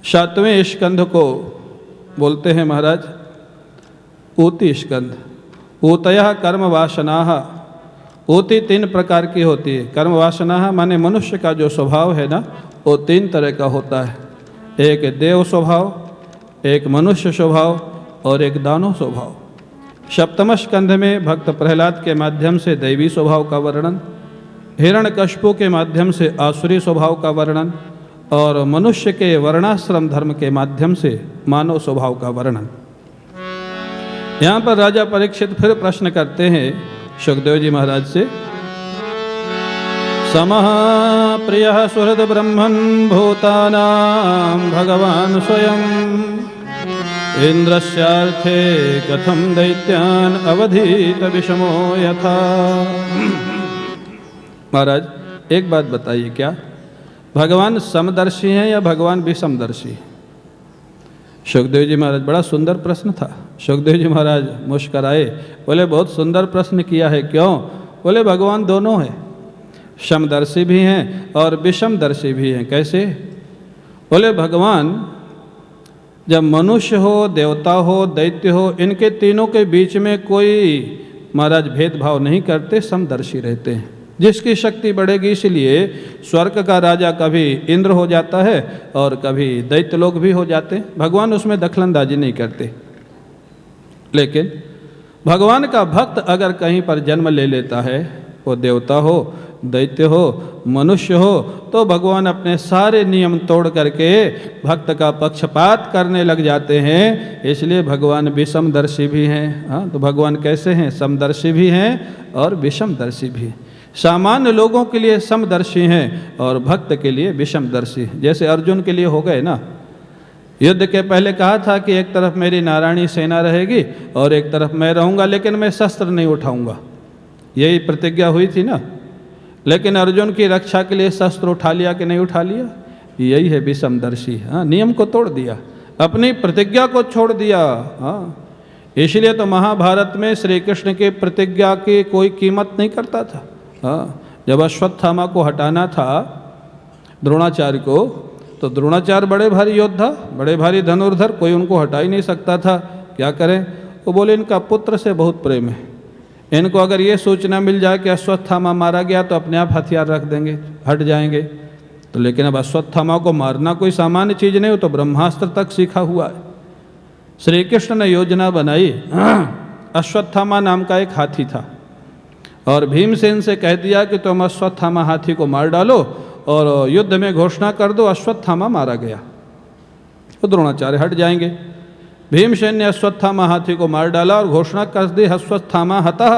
सातवें स्कंध को बोलते हैं महाराज ऊति स्कंध। ऊतयः कर्म वासनाः। ऊति 3 प्रकार की होती है। कर्म वासनाः माने मनुष्य का जो स्वभाव है ना, वो 3 तरह का होता है। एक देव स्वभाव, एक मनुष्य स्वभाव और एक दानव स्वभाव। सप्तम स्कंध में भक्त प्रहलाद के माध्यम से दैवी स्वभाव का वर्णन, हिरण्यकशिपु के माध्यम से आसुरी स्वभाव का वर्णन और मनुष्य के वर्णाश्रम धर्म के माध्यम से मानव स्वभाव का वर्णन। यहाँ पर राजा परीक्षित फिर प्रश्न करते हैं सुखदेव जी महाराज से। समः प्रियः सुहृद ब्रह्मन् भूतानां भगवान् स्वयं इंद्रस्यार्थे कथं दैत्यान् अवधीत विषमो यथा। महाराज एक बात बताइए, क्या भगवान समदर्शी हैं या भगवान विषमदर्शी? सुखदेव जी महाराज, बड़ा सुंदर प्रश्न था। सुखदेव जी महाराज मुस्कराए, बोले बहुत सुंदर प्रश्न किया है। क्यों? बोले भगवान दोनों हैं, समदर्शी भी हैं और विषमदर्शी भी हैं। कैसे? बोले भगवान जब मनुष्य हो, देवता हो, दैत्य हो, इनके तीनों के बीच में कोई महाराज भेदभाव नहीं करते, समदर्शी रहते हैं। जिसकी शक्ति बढ़ेगी, इसलिए स्वर्ग का राजा कभी इंद्र हो जाता है और कभी दैत्य लोग भी हो जाते हैं। भगवान उसमें दखलंदाजी नहीं करते। लेकिन भगवान का भक्त अगर कहीं पर जन्म ले लेता है, वो देवता हो, दैत्य हो, मनुष्य हो, तो भगवान अपने सारे नियम तोड़ करके भक्त का पक्षपात करने लग जाते हैं। इसलिए भगवान विषमदर्शी भी हैं। हाँ, तो भगवान कैसे हैं? समदर्शी भी हैं और विषमदर्शी भी हैं। सामान्य लोगों के लिए समदर्शी हैं और भक्त के लिए विषमदर्शी। जैसे अर्जुन के लिए हो गए ना, युद्ध के पहले कहा था कि एक तरफ मेरी नारायणी सेना रहेगी और एक तरफ मैं रहूंगा, लेकिन मैं शस्त्र नहीं उठाऊंगा, यही प्रतिज्ञा हुई थी ना। लेकिन अर्जुन की रक्षा के लिए शस्त्र उठा लिया कि नहीं उठा लिया? यही है विषमदर्शी। हाँ, नियम को तोड़ दिया, अपनी प्रतिज्ञा को छोड़ दिया। हाँ, इसलिए तो महाभारत में श्री कृष्ण की प्रतिज्ञा की कोई कीमत नहीं करता था। हाँ, जब अश्वत्थामा को हटाना था द्रोणाचार्य को, तो द्रोणाचार्य बड़े भारी योद्धा, बड़े भारी धनुर्धर, कोई उनको हटा ही नहीं सकता था। क्या करें? वो बोले इनका पुत्र से बहुत प्रेम है, इनको अगर ये सूचना मिल जाए कि अश्वत्थामा मारा गया तो अपने आप हथियार रख देंगे, हट जाएंगे। तो लेकिन अब अश्वत्थामा को मारना कोई सामान्य चीज़ नहीं हो, तो ब्रह्मास्त्र तक सीखा हुआ है। श्री कृष्ण ने योजना बनाई। अश्वत्थामा नाम का एक हाथी था और भीमसेन से कह दिया कि तुम अश्वत्थामा हाथी को मार डालो और युद्ध में घोषणा कर दो अश्वत्थामा मारा गया, तो द्रोणाचार्य हट जाएंगे। भीमसेन ने अश्वत्थामा हाथी को मार डाला और घोषणा कर दी अश्वत्थामा हतः।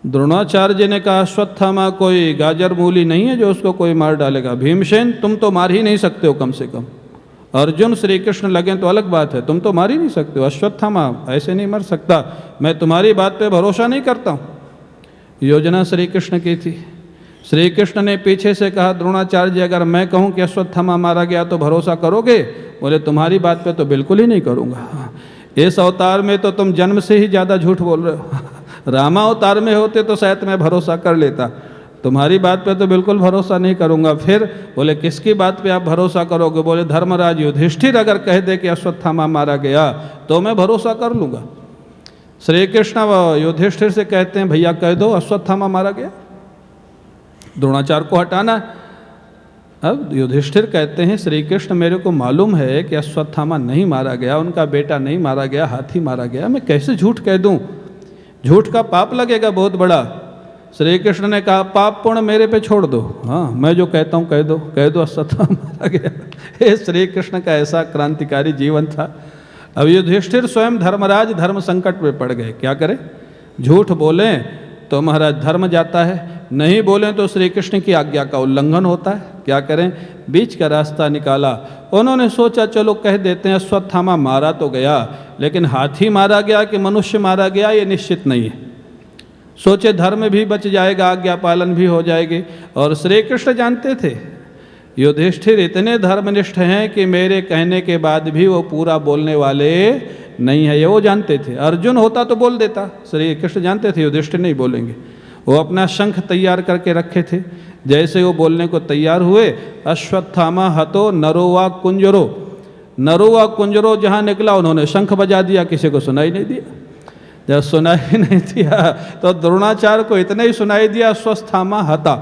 द्रोणाचार्य जी ने कहा अश्वत्थामा कोई गाजर मूली नहीं है जो उसको कोई मार डालेगा। भीमसेन तुम तो मार ही नहीं सकते हो, कम से कम। अर्जुन श्री कृष्ण लगे तो अलग बात है, तुम तो मार ही नहीं सकते हो। अश्वत्थामा ऐसे नहीं मर सकता, मैं तुम्हारी बात पे भरोसा नहीं करता हूँ। योजना श्री कृष्ण की थी। श्री कृष्ण ने पीछे से कहा द्रोणाचार्य जी, अगर मैं कहूँ कि अश्वत्थामा मारा गया तो भरोसा करोगे? बोले तुम्हारी बात पे तो बिल्कुल ही नहीं करूँगा। इस अवतार में तो तुम जन्म से ही ज़्यादा झूठ बोल रहे हो। रामा अवतार में होते तो शायद मैं भरोसा कर लेता, तुम्हारी बात पे तो बिल्कुल भरोसा नहीं करूँगा। फिर बोले किसकी बात पे आप भरोसा करोगे? बोले धर्मराज युधिष्ठिर अगर कह दे कि अश्वत्थामा मारा गया तो मैं भरोसा कर लूँगा। श्री कृष्ण युधिष्ठिर से कहते हैं भैया कह दो अश्वत्थामा मारा गया, द्रोणाचार्य को हटाना। अब युधिष्ठिर कहते हैं श्री कृष्ण मेरे को मालूम है कि अश्वत्थामा नहीं मारा गया, उनका बेटा नहीं मारा गया, हाथी मारा गया, मैं कैसे झूठ कह दूं? झूठ का पाप लगेगा बहुत बड़ा। श्री कृष्ण ने कहा पाप पुण्य मेरे पे छोड़ दो, हाँ मैं जो कहता हूँ कह दो अश्वत्थामा मारा गया। ये श्री कृष्ण का ऐसा क्रांतिकारी जीवन था। अब युधिष्ठिर स्वयं धर्मराज धर्म संकट में पड़ गए। क्या करें? झूठ बोलें तो महाराज धर्म जाता है, नहीं बोलें तो श्री कृष्ण की आज्ञा का उल्लंघन होता है। क्या करें? बीच का रास्ता निकाला। उन्होंने सोचा चलो कह देते हैं अश्वत्थामा मारा तो गया, लेकिन हाथी मारा गया कि मनुष्य मारा गया ये निश्चित नहीं है। सोचे धर्म भी बच जाएगा, आज्ञा पालन भी हो जाएगी। और श्री कृष्ण जानते थे युधिष्ठिर इतने धर्मनिष्ठ हैं कि मेरे कहने के बाद भी वो पूरा बोलने वाले नहीं है, ये वो जानते थे। अर्जुन होता तो बोल देता, श्री कृष्ण जानते थे युधिष्ठिर नहीं बोलेंगे। वो अपना शंख तैयार करके रखे थे। जैसे वो बोलने को तैयार हुए, अश्वत्थामा हतो नरोवा कुंजरो, नरोवा कुंजरो जहाँ निकला उन्होंने शंख बजा दिया, किसी को सुनाई नहीं दिया। जब सुनाई नहीं दिया तो द्रोणाचार्य को इतना ही सुनाई दिया, अश्वत्थामा हता।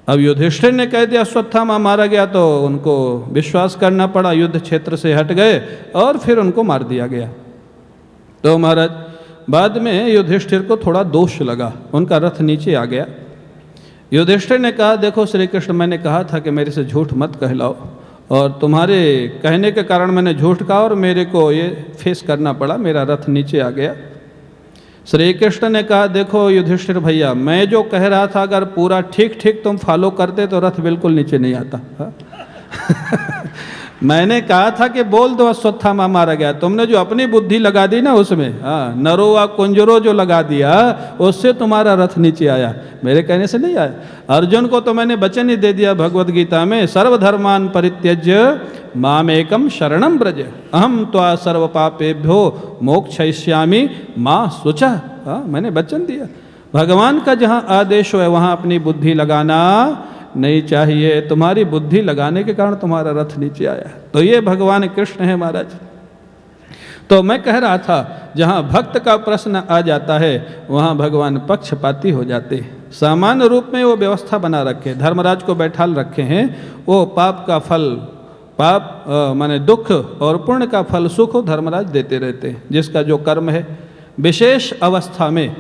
अब युधिष्ठिर ने कह दिया अश्वत्थामा मारा गया, तो उनको विश्वास करना पड़ा, युद्ध क्षेत्र से हट गए और फिर उनको मार दिया गया। तो महाराज बाद में युधिष्ठिर को थोड़ा दोष लगा, उनका रथ नीचे आ गया। युधिष्ठिर ने कहा देखो श्री कृष्ण, मैंने कहा था कि मेरे से झूठ मत कहलाओ, और तुम्हारे कहने के कारण मैंने झूठ कहा और मेरे को ये फेस करना पड़ा, मेरा रथ नीचे आ गया। श्री कृष्ण ने कहा देखो युधिष्ठिर भैया, मैं जो कह रहा था अगर पूरा ठीक ठीक तुम फॉलो करते तो रथ बिल्कुल नीचे नहीं आता। मैंने कहा था कि बोल दो अश्वत्थामा मारा गया, तुमने जो अपनी बुद्धि लगा दी ना उसमें, नरोवा कुंजरो जो लगा दिया, उससे तुम्हारा रथ नीचे आया, मेरे कहने से नहीं आया। अर्जुन को तो मैंने वचन ही दे दिया भगवद गीता में, सर्वधर्मान परित्यज्य मामेकम शरणम ब्रज अहम त्वा सर्व पापेभ्यो मोक्षयिष्यामि मां शुचा। मैंने वचन दिया, भगवान का जहाँ आदेश है वहाँ अपनी बुद्धि लगाना नहीं चाहिए। तुम्हारी बुद्धि लगाने के कारण तुम्हारा रथ नीचे आया। तो ये भगवान कृष्ण है महाराज। तो मैं कह रहा था जहाँ भक्त का प्रश्न आ जाता है वहाँ भगवान पक्षपाती हो जाते हैं। सामान्य रूप में वो व्यवस्था बना रखे, धर्मराज को बैठाल रखे हैं, वो पाप का फल पाप माने दुख और पुण्य का फल सुख धर्मराज देते रहते हैं, जिसका जो कर्म है। विशेष अवस्था में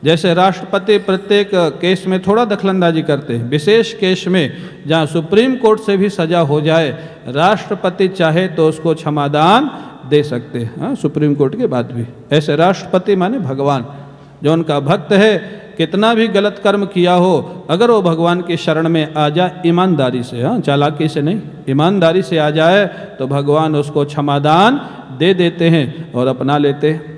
जैसे राष्ट्रपति प्रत्येक केस में थोड़ा दखलंदाजी करते हैं, विशेष केस में जहाँ सुप्रीम कोर्ट से भी सजा हो जाए, राष्ट्रपति चाहे तो उसको क्षमादान दे सकते हैं, सुप्रीम कोर्ट के बाद भी। ऐसे राष्ट्रपति माने भगवान, जो उनका भक्त है, कितना भी गलत कर्म किया हो, अगर वो भगवान की शरण में आ जाए ईमानदारी से, चालाकी से नहीं, ईमानदारी से आ जाए तो भगवान उसको क्षमादान दे देते हैं और अपना लेते हैं।